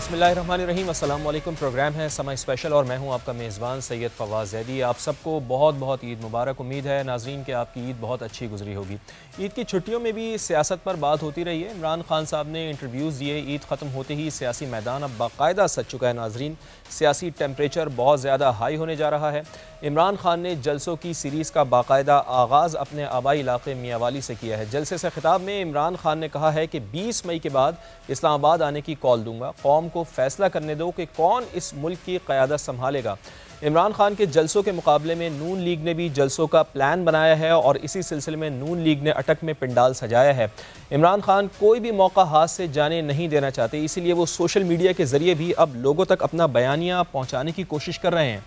बिस्मिल्लाहिर्रहमानिर्रहीम। अस्सलाम वालेकुम। प्रोग्राम है समय स्पेशल और मैं हूं आपका मेज़बान सैयद फवाद ज़ैदी। आप सबको बहुत बहुत ईद मुबारक। उम्मीद है नाज़रीन कि आपकी ईद बहुत अच्छी गुजरी होगी। ईद की छुट्टियों में भी सियासत पर बात होती रही है। इमरान खान साहब ने इंटरव्यूज़ दिए। ईद ख़त्म होते ही सियासी मैदान अब बाकायदा सज चुका है। नाज़रीन, सियासी टेम्परेचर बहुत ज़्यादा हाई होने जा रहा है। इमरान खान ने जलसों की सीरीज़ का बाकायदा आगाज़ अपने आबाई इलाके मियांवाली से किया है। जलसे से खिताब में इमरान खान ने कहा है कि 20 मई के बाद इस्लामाबाद आने की कॉल दूंगा। कौम को फैसला करने दो कि कौन इस मुल्क की क़यादत संभालेगा। इमरान खान के जलसों के मुकाबले में नून लीग ने भी जलसों का प्लान बनाया है और इसी सिलसिले में नून लीग ने अटक में पिंडाल सजाया है। इमरान खान कोई भी मौका हाथ से जाने नहीं देना चाहते, इसीलिए वो सोशल मीडिया के ज़रिए भी अब लोगों तक अपना बयानिया पहुँचाने की कोशिश कर रहे हैं।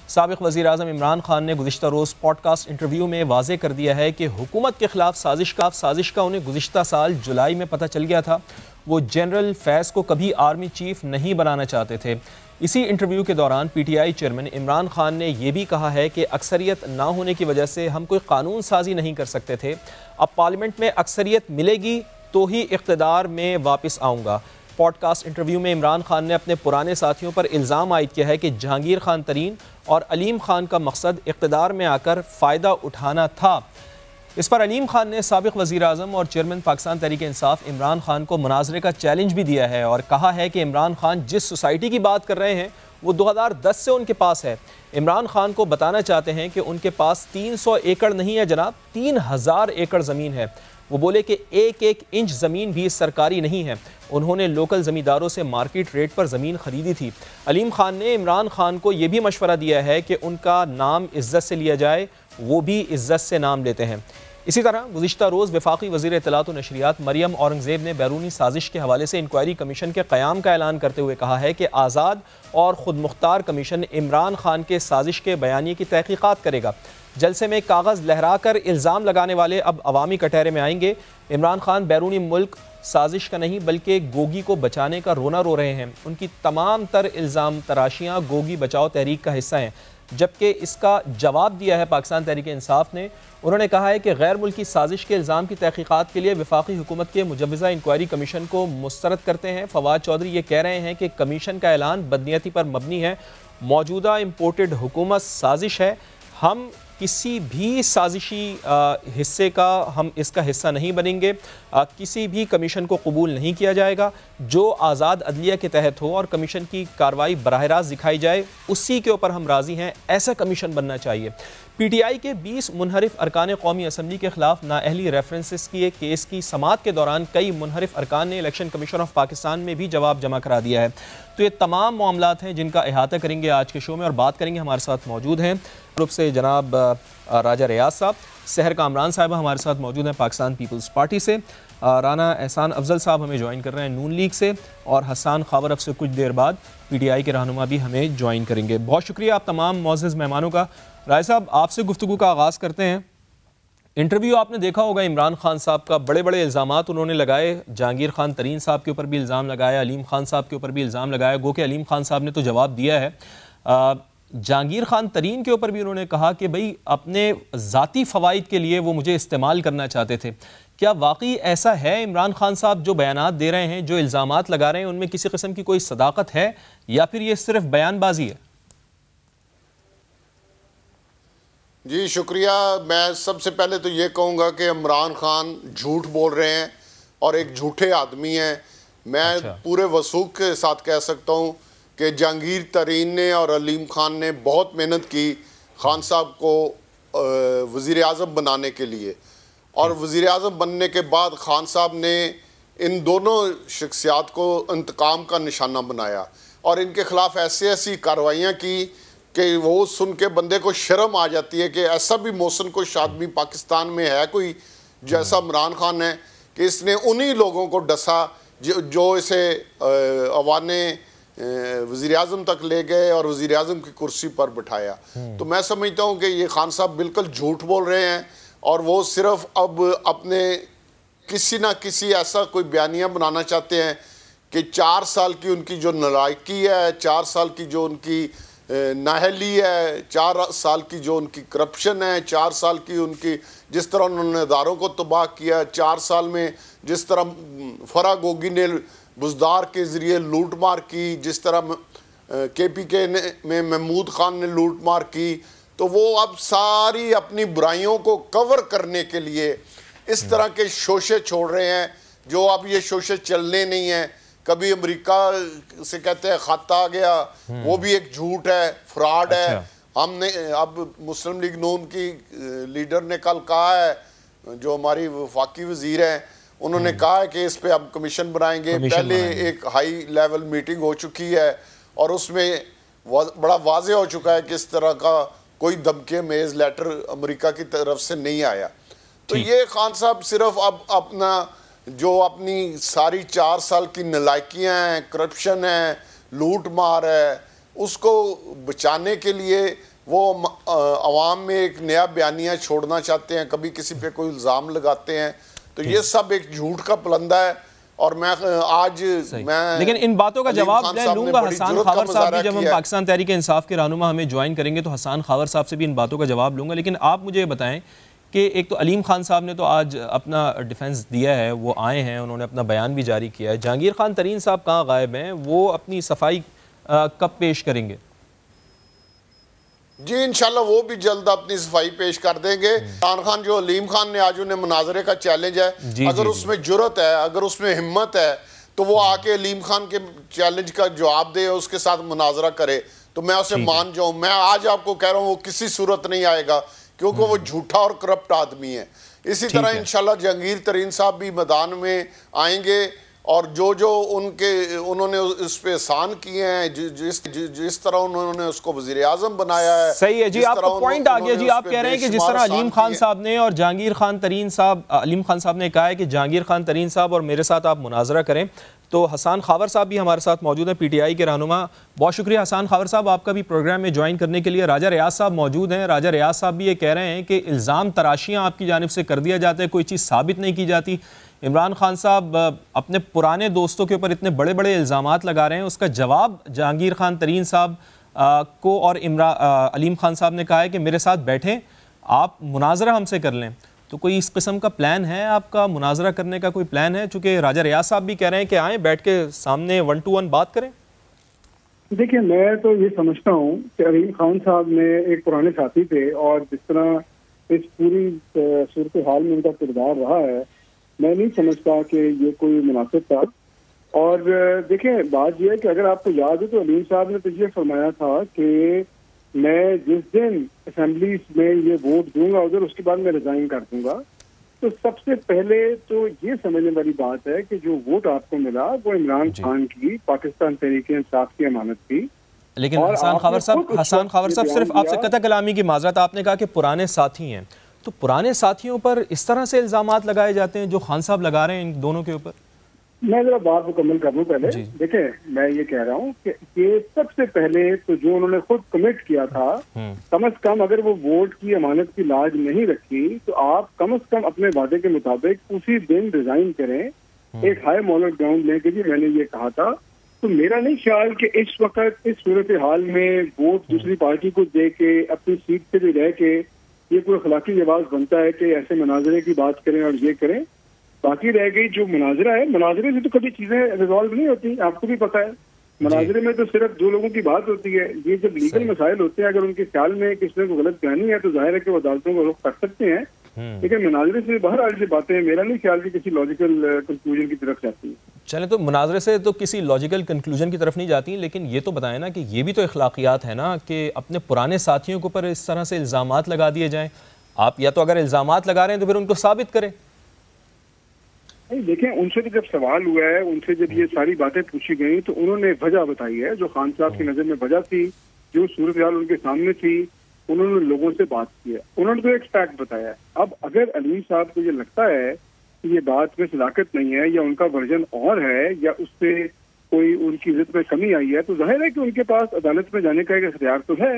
साबिक़ वज़ीर आज़म इमरान खान ने गुज़िश्ता रोज़ पॉडकास्ट इंटरव्यू में वाज़े कर दिया है कि हुकूमत के ख़िलाफ़ साजिश का उन्हें गुज़िश्ता साल जुलाई में पता चल गया था। वो जनरल फैज़ को कभी आर्मी चीफ नहीं बनाना चाहते थे। इसी इंटरव्यू के दौरान PTI चेयरमैन इमरान खान ने यह भी कहा है कि अक्सरियत ना होने की वजह से हम कोई कानून साजी नहीं कर सकते थे। अब पार्लियामेंट में अक्सरियत मिलेगी तो ही इक़्तिदार में वापस आऊँगा। पॉडकास्ट इंटरव्यू में इमरान खान ने अपने पुराने साथियों पर इल्ज़ाम आयद किया है कि जहांगीर खान तरीन और अलीम खान का मकसद इक़्तिदार में आकर फ़ायदा उठाना था। इस पर अलीम खान ने साबिक़ वज़ीर आज़म और चेयरमैन पाकिस्तान तहरीक-ए-इंसाफ़ इमरान खान को मुनाज़रे का चैलेंज भी दिया है और कहा है कि इमरान खान जिस सोसाइटी की बात कर रहे हैं वो 2010 से उनके पास है। इमरान खान को बताना चाहते हैं कि उनके पास 300 एकड़ नहीं है जनाब, 3000 एकड़ ज़मीन है। वो बोले कि एक एक इंच ज़मीन भी सरकारी नहीं है। उन्होंने लोकल ज़मींदारों से मार्केट रेट पर ज़मीन ख़रीदी थी। अलीम खान ने इमरान खान को ये भी मशवरा दिया है कि उनका नाम इज़्ज़त से लिया जाए, वो भी इज़्ज़त से नाम लेते हैं। इसी तरह गुज़िश्ता रोज़ वफ़ाक़ी वज़ीर इत्तलात व नशरियात मरियम औरंगज़ेब ने बैरूनी साजिश के हवाले से इंक्वायरी कमीशन के क़याम का ऐलान करते हुए कहा है कि आज़ाद और ख़ुद मुख्तार कमीशन इमरान खान के साजिश के बयानिए की तहक़ीक़ात करेगा। जलसे में कागज़ लहरा कर इल्ज़ाम लगाने वाले अब अवामी कटहरे में आएंगे। इमरान खान बैरूनी मुल्क साजिश का नहीं बल्कि गोगी को बचाने का रोना रो रहे हैं। उनकी तमाम तर इल्ज़ाम तराशियाँ गोगी बचाओ तहरीक का हिस्सा हैं, जबकि इसका जवाब दिया है पाकिस्तान तहरीक-ए-इंसाफ़ ने। उन्होंने कहा है कि गैर मुल्की साजिश के इल्ज़ाम की तहक़ीक़ात के लिए वफ़ाक़ी हुकूमत के मुजव्वज़ा इंक्वायरी कमीशन को मुस्तरद करते हैं। फवाद चौधरी ये कह रहे हैं कि कमीशन का ऐलान बदनीयती पर मबनी है। मौजूदा इम्पोर्टेड हुकूमत साजिश है। हम किसी भी साजिशी हिस्से का हम इसका हिस्सा नहीं बनेंगे। किसी भी कमीशन को कबूल नहीं किया जाएगा। जो आज़ाद अदलिया के तहत हो और कमीशन की कार्रवाई बराह रास्त दिखाई जाए उसी के ऊपर हम राज़ी हैं। ऐसा कमीशन बनना चाहिए। PTI के 20 मुनहरिफ अरकान कौमी असम्बली के खिलाफ नाअहली रेफरेंसेस के केस की समाअत के दौरान कई मुनहरिफ अरकान ने इलेक्शन कमीशन ऑफ पाकिस्तान में भी जवाब जमा करा दिया है। तो ये तमाम मामलात हैं जिनका अहाता करेंगे आज के शो में और बात करेंगे। हमारे साथ मौजूद हैं ग्रुप से जनाब राजा रियाज साहब, सहर कामरान साहब हमारे साथ मौजूद हैं पाकिस्तान पीपल्स पार्टी से, राना एहसान अफजल साहब हमें ज्वाइन कर रहे हैं नून लीग से, और हसन खावर अब से कुछ देर बाद PTI के रहनुमा भी हमें ज्वाइन करेंगे। बहुत शुक्रिया आप तमाम मोअज़्ज़ज़ मेहमानों का। राय साहब, आपसे गुफ्तगू का आगाज़ करते हैं। इंटरव्यू आपने देखा होगा इमरान खान साहब का, बड़े बड़े इल्ज़ामात उन्होंने लगाए। जहांगीर खान तरीन साहब के ऊपर भी इल्ज़ाम लगाया, अलीम खान साहब के ऊपर भी इल्ज़ाम लगाया। गो कि अलीम खान साहब ने तो जवाब दिया है। जहांगीर खान तरीन के ऊपर भी उन्होंने कहा कि भाई अपने ज़ाती फ़वाइद के लिए वो मुझे इस्तेमाल करना चाहते थे। क्या वाकई ऐसा है? इमरान खान साहब जो बयानात दे रहे हैं, जो इल्ज़ामात लगा रहे हैं, उनमें किसी किस्म की कोई सदाकत है या फिर ये सिर्फ बयानबाजी है? जी शुक्रिया। मैं सबसे पहले तो ये कहूँगा कि इमरान खान झूठ बोल रहे हैं और एक झूठे आदमी हैं। मैं पूरे वसूख के साथ कह सकता हूँ कि जहांगीर तरीन ने और अलीम खान ने बहुत मेहनत की खान साहब को वज़ीर आज़म बनाने के लिए, और वज़ीर आज़म बनने के बाद खान साहब ने इन दोनों शख्सियात को इंतकाम का निशाना बनाया और इनके ख़िलाफ़ ऐसी कार्रवाइयाँ की कि वो सुन के बंदे को शर्म आ जाती है कि ऐसा भी मोहसिन कुछ आदमी पाकिस्तान में है कोई जैसा इमरान खान है, कि इसने उन्हीं लोगों को डसा जो इसे अवाने वज़ीर आज़म तक ले गए और वज़ीर आज़म की कुर्सी पर बिठाया। तो मैं समझता हूँ कि ये खान साहब बिल्कुल झूठ बोल रहे हैं और वो सिर्फ अब अपने किसी ना किसी ऐसा कोई बयानिया बनाना चाहते हैं कि 4 साल की उनकी जो नालायकी है, 4 साल की जो उनकी नाअहली है, 4 साल की जो उनकी करप्शन है, 4 साल की उनकी जिस तरह उन्होंने इदारों को तबाह किया, 4 साल में जिस तरह फराह गोगी ने बुजदार के ज़रिए लूट मार की, जिस तरह KPK में महमूद खान ने लूट मार की, तो वो अब सारी अपनी बुराइयों को कवर करने के लिए इस तरह के शोशे छोड़ रहे हैं, जो अब ये शोशे चलने नहीं हैं। कभी अमेरिका से कहते हैं खत आ गया, वो भी एक झूठ है, फ्रॉड है। हमने अब मुस्लिम लीग नून की लीडर ने कल कहा है, जो हमारी वफाकी वजीर हैं, उन्होंने कहा है कि इस पे हम कमीशन बनाएंगे। पहले एक हाई लेवल मीटिंग हो चुकी है और उसमें बड़ा वाज़ेह हो चुका है कि इस तरह का कोई धमकी मेज लेटर अमेरिका की तरफ से नहीं आया। तो ये खान साहब सिर्फ अब अपना जो अपनी सारी 4 साल की नलायकियाँ हैं, करप्शन है, लूट मार है, उसको बचाने के लिए वो अवाम में एक नया बयानिया छोड़ना चाहते हैं, कभी किसी पे कोई इल्ज़ाम लगाते हैं। तो ये सब एक झूठ का पलंदा है। और मैं लेकिन इन बातों का जवाब मैं लूंगा हसन खावर साहब भी, जब हम पाकिस्तान तहरीक इंसाफ के रहनुमा हमें ज्वाइन करेंगे तो हसन खावर साहब से भी इन बातों का जवाब लूंगा। लेकिन आप मुझे बताएं कि एक तो अलीम खान साहब ने तो आज अपना डिफेंस दिया है, वो आए हैं, उन्होंने अपना बयान भी जारी किया है। जहांगीर खान तरीन साहब कहाँ गायब हैं, वो अपनी सफाई कब पेश करेंगे? जी इंशाल्लाह वो भी जल्द अपनी सफाई पेश कर देंगे। इमरान खान जो अलीम खान ने आज उन्हें मुनाजरे का चैलेंज है, अगर उसमें जुर्रत है, अगर उसमें हिम्मत है, तो वो आके अलीम खान के चैलेंज का जवाब दे, उसके साथ मुनाजरा करे, तो मैं उसे मान जाऊं। मैं आज आपको कह रहा हूं वो किसी सूरत नहीं आएगा, क्योंकि वो झूठा और करप्ट आदमी है। इसी तरह इंशाल्लाह जहांगीर तरीन साहब भी मैदान में आएंगे और जो उन्होंने उस पे एहसान किए हैं, जिस तरह उन्होंने उसको वज़ीर आज़म बनाया है। सही है जी, आपका पॉइंट आ गया जी। आप कह रहे हैं कि जिस तरह अलीम खान साहब ने और जहांगीर खान तरीन साहब, अलीम खान साहब ने कहा है कि जहांगीर खान तरीन साहब और मेरे साथ आप मुनाजरा करें, तो हसन खावर साहब भी हमारे साथ मौजूद हैं, PTI के रहनुमा। बहुत शुक्रिया हसन खावर साहब आपका भी प्रोग्राम में ज्वाइन करने के लिए। राजा रियाज साहब मौजूद हैं। राजा रियाज साहब भी ये कह रहे हैं कि इल्ज़ाम तराशियाँ आपकी जानिब से कर दिया जाता है, कोई चीज़ साबित नहीं की जाती। इमरान खान साहब अपने पुराने दोस्तों के ऊपर इतने बड़े बड़े इल्ज़ामात लगा रहे हैं, उसका जवाब जहांगीर खान तरीन साहब को और अलीम खान साहब ने कहा है कि मेरे साथ बैठें, आप मुनाजरा हमसे कर लें। तो कोई इस किस्म का प्लान है आपका, मुनाजरा करने का कोई प्लान है? चूँकि राजा रियाज साहब भी कह रहे हैं कि आएँ, बैठ के सामने 1 to 1 बात करें। देखिए, मैं तो ये समझता हूँ कि अलीम खान साहब में एक पुराने साथी थे और जिस तरह इस पूरी सूरत हाल में उनका किरदार रहा है, मैं नहीं समझता कि ये कोई मुनासिब था। और देखिए, बात यह है कि अगर आपको याद है तो अलीम साहब ने तो ये फरमाया था कि मैं जिस दिन असेंबली में ये वोट दूंगा उधर, उसके बाद मैं रिजाइन कर दूंगा। तो सबसे पहले तो ये समझने वाली बात है कि जो वोट आपको मिला वो इमरान खान की पाकिस्तान तहरीक इंसाफ की अमानत थी। लेकिन हसन खावर साहब सिर्फ आपसे कतई कलामी की माजरत, आपने कहा कि पुराने साथी हैं, तो पुराने साथियों पर इस तरह से इल्जामात लगाए जाते हैं जो खान साहब लगा रहे हैं इन दोनों के ऊपर? मैं जरा बात मुकम्मल कर लूं पहले। देखिए, मैं ये कह रहा हूँ कि सबसे पहले तो जो उन्होंने खुद कमिट किया था, कम से कम अगर वो वोट की अमानत की लाज नहीं रखी, तो आप कम से कम अपने वादे के मुताबिक उसी दिन रिजाइन करें। एक हाई मॉरल ग्राउंड लेके जी मैंने ये कहा था। तो मेरा नहीं ख्याल कि इस वक्त इस सूरत हाल में वोट दूसरी पार्टी को दे के अपनी सीट पे भी रह के ये कोई अखलाकी लिबास बनता है कि ऐसे मुनाजरे की बात करें और ये करें। बाकी रह गई जो मुनाजरा है, मुनाजरे से तो कभी चीजें रिजॉल्व नहीं होती, आपको भी पता है। मुनाजरे में तो सिर्फ 2 लोगों की बात होती है। ये जब लीगल मसाइल होते हैं, अगर उनके ख्याल में किसी को गलत बयानी है तो जाहिर है कि वो अदालतों को रुख कर सकते हैं। लेकिन मुनाजरे से बहरहाल से बातें मेरा नहीं ख्याल कि किसी लॉजिकल कंक्लूजन की तरफ जाती है। चलें, तो मुनाजरे से तो किसी लॉजिकल कंक्लूजन की तरफ नहीं जाती, लेकिन ये तो बताएं ना कि ये भी तो अखलाकियात है ना कि अपने पुराने साथियों के ऊपर इस तरह से इल्ज़ामात लगा दिए जाएं। आप या तो अगर इल्ज़ामात लगा रहे हैं तो फिर उनको साबित करें। देखें, उनसे तो जब सवाल हुआ है, उनसे जब ये सारी बातें पूछी गई तो उन्होंने वजह बताई है जो खान साहब की नजर में वजह थी, जो सूरत हाल उनके सामने थी, उन्होंने लोगों से बात की है। उन्होंने तो एक फैक्ट बताया है। अब अगर अलीम साहब को ये लगता है कि ये बात में सदाकत नहीं है या उनका वर्जन और है या उससे कोई उनकी इज्जत में कमी आई है, तो जाहिर है कि उनके पास अदालत में जाने का एक इख्तियार तो है।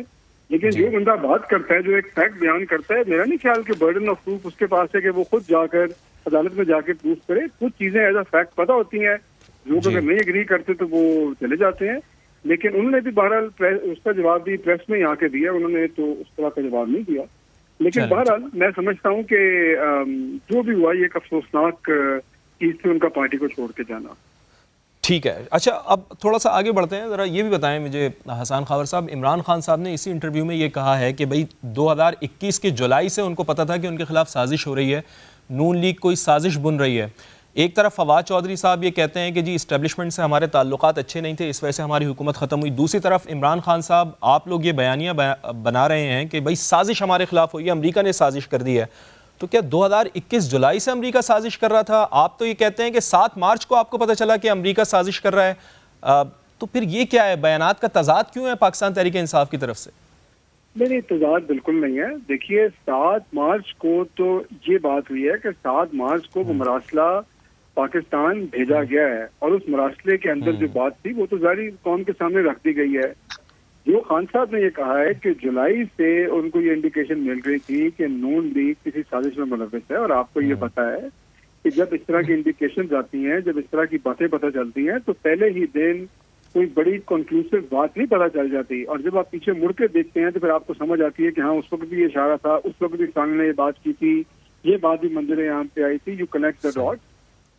लेकिन जो बंदा बात करता है, जो एक फैक्ट बयान करता है, मेरा नहीं ख्याल कि बर्डन ऑफ प्रूफ उसके पास है कि वो खुद जाकर अदालत में जाके प्रूफ करे। कुछ चीजें एज अ फैक्ट पता होती हैं, लोग अगर नहीं एग्री करते तो वो चले जाते हैं। लेकिन उन्होंने भी बहरहाल उसका जवाब भी प्रेस में यहाँ के दिया, उन्होंने तो उस तरह का जवाब नहीं दिया। लेकिन बहरहाल मैं समझता हूँ कि जो भी हुआ ये एक अफसोसनाक चीज थी उनका पार्टी को छोड़ के जाना। ठीक है। अच्छा, अब थोड़ा सा आगे बढ़ते हैं, ज़रा ये भी बताएं मुझे हसन खावर साहब, इमरान खान साहब ने इसी इंटरव्यू में ये कहा है कि भाई 2021 के जुलाई से उनको पता था कि उनके खिलाफ साजिश हो रही है, नून लीग कोई साजिश बुन रही है। एक तरफ फवाद चौधरी साहब ये कहते हैं कि जी इस्टेब्लिशमेंट से हमारे ताल्लुकात अच्छे नहीं थे, इस वजह से हमारी हुकूमत ख़त्म हुई। दूसरी तरफ इमरान खान साहब, आप लोग ये बयानियाँ बना रहे हैं कि भाई साजिश हमारे खिलाफ हुई है, अमरीका ने साजिश कर दी है। तो क्या 2021 जुलाई से अमेरिका साजिश कर रहा था? आप तो ये कहते हैं कि 7 मार्च को आपको पता चला कि अमेरिका साजिश कर रहा है। तो फिर ये क्या है, बयानात का तजाद क्यों है पाकिस्तान तहरीक इंसाफ की तरफ से? नहीं, तजाद बिल्कुल नहीं है। देखिए 7 मार्च को तो ये बात हुई है कि 7 मार्च को वो मरासला पाकिस्तान भेजा गया है और उस मरासले के अंदर जो बात थी वो तो जारी कौम के सामने रख दी गई है। जो खान साहब ने ये कहा है कि जुलाई से उनको ये इंडिकेशन मिल रही थी कि नून लीग किसी साजिश में मुलव्वस है, और आपको ये पता है कि जब इस तरह की इंडिकेशन आती हैं, जब इस तरह की बातें पता चलती हैं, तो पहले ही दिन कोई बड़ी कंक्लूसिव बात नहीं पता चल जाती, और जब आप पीछे मुड़ के देखते हैं तो फिर आपको समझ आती है कि हाँ उस वक्त भी ये इशारा था, उस वक्त भी सामने ने ये बात की थी, ये बात भी मंजर आम पे आई थी। You connect the dot.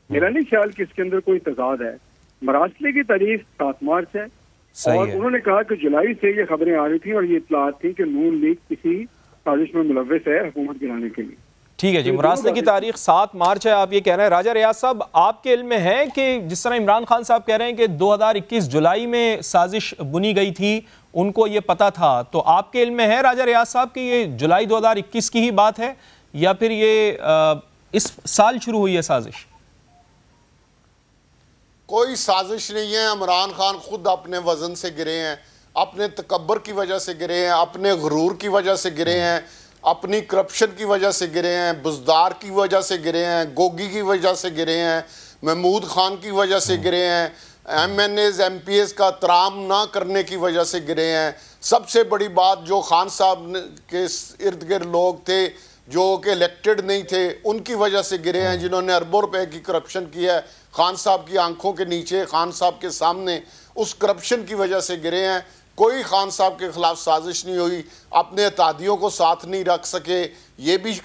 मेरा नहीं ख्याल कि इसके अंदर कोई तजाद है। मरासले की तारीख 7 मार्च है और उन्होंने कहा कि जुलाई से ये खबरें आ रही थी और ये इतलात थी कि नून लीग किसी साजिश में मुलव्वस है हुकूमत गिराने के लिए। ठीक है जी, मरासले की तारीख 7 मार्च है, आप ये कह रहे हैं। राजा रियाज साहब, आपके इल्म में है कि जिस तरह इमरान खान साहब कह रहे हैं कि 2021 जुलाई में साजिश बुनी गई थी, उनको ये पता था, तो आपके इल्म में है राजा रियाज साहब कि ये जुलाई 2021 की ही बात है या फिर ये इस साल शुरू हुई है साजिश? कोई साजिश नहीं है। इमरान खान खुद अपने वजन से गिरे हैं, अपने तकब्बर की वजह से गिरे हैं, अपने गुरूर की वजह से गिरे हैं, अपनी करप्शन की वजह से गिरे हैं, बुजदार की वजह से गिरे हैं, गोगी की वजह से गिरे हैं, महमूद खान की वजह से गिरे हैं, MNAs MPs का तराम ना करने की वजह से गिरे हैं। सबसे बड़ी बात, जो खान साहब के इर्द गिर्द लोग थे जो कि इलेक्टेड नहीं थे, उनकी वजह से गिरे हैं, जिन्होंने अरबों रुपए की करप्शन की है खान साहब की आंखों के नीचे, खान साहब के सामने, उस करप्शन की वजह से गिरे हैं। कोई खान साहब के खिलाफ साजिश नहीं हुई, अपने अतादियों को साथ नहीं रख सके, ये भी